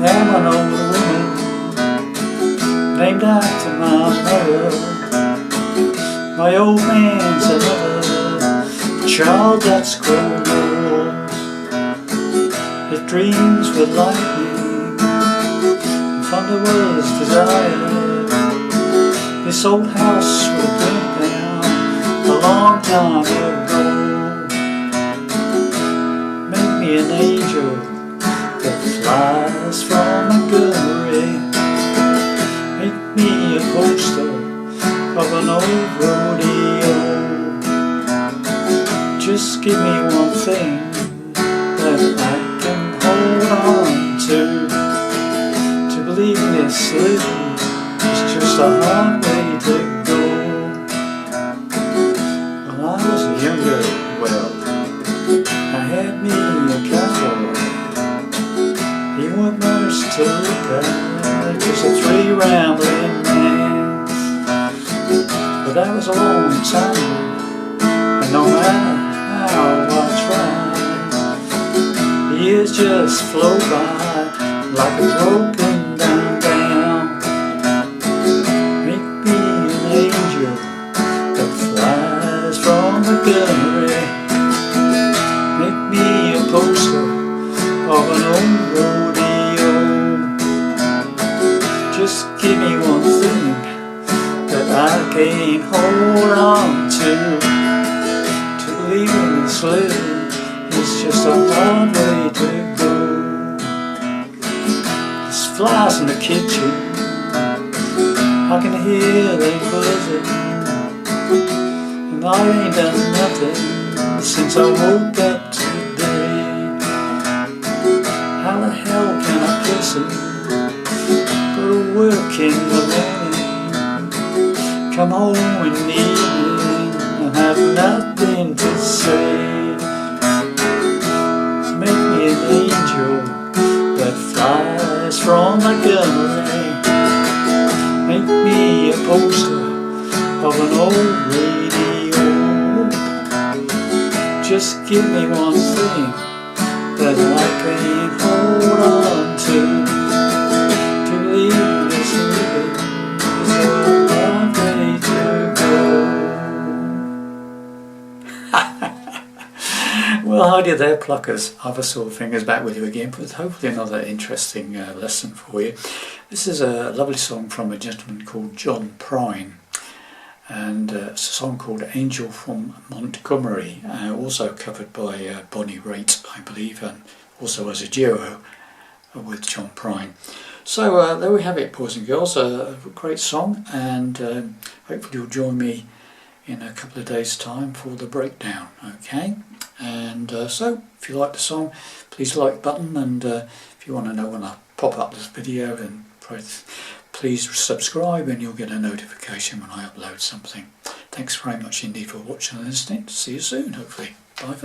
am an old woman named after my mother. My old man's another child that's grown old. His dreams were lightning, thunder was desired. This old house was burnt down a long time ago. Make me an angel that flies from Montgomery. Make me a poster of an old rodeo. Just give me one thing that I can hold on to. To believe in this living is just a hard way to go. When I was younger, well, I had me a cowboy. He wasn't much to look at, just a three rambling man. But that was a long time ago, and no matter how I try, years just flow by like a broken down dam. Make me an angel that flies from Montgomery. Make me a poster of an old rodeo. Just give me one thing that I can't hold on to. To believe in this living is just a hard way to go. There's flies in the kitchen, I can hear them buzzing, and I ain't done nothing since I woke up today. How the hell can a person go to work in the morning, come home in the evening and have nothing to say? Make me an angel that flies from Montgomery. Make me a poster of an old radio. Just give me one thing that I can't hold on to. To believe this living is a hard way to go. Well, hi there, pluckers. Other sort of fingers back with you again, with hopefully another interesting lesson for you. This is a lovely song from a gentleman called John Prine, and it's a song called Angel from Montgomery, also covered by Bonnie Raitt, I believe, and also as a duo with John Prine. So there we have it, boys and girls, a great song, and hopefully you'll join me in a couple of days' time for the breakdown, okay? And so if you like the song, please like the button, and if you want to know when I pop up this video, then please subscribe and you'll get a notification when I upload something. Thanks very much indeed for watching and listening. See you soon, hopefully. Bye for now.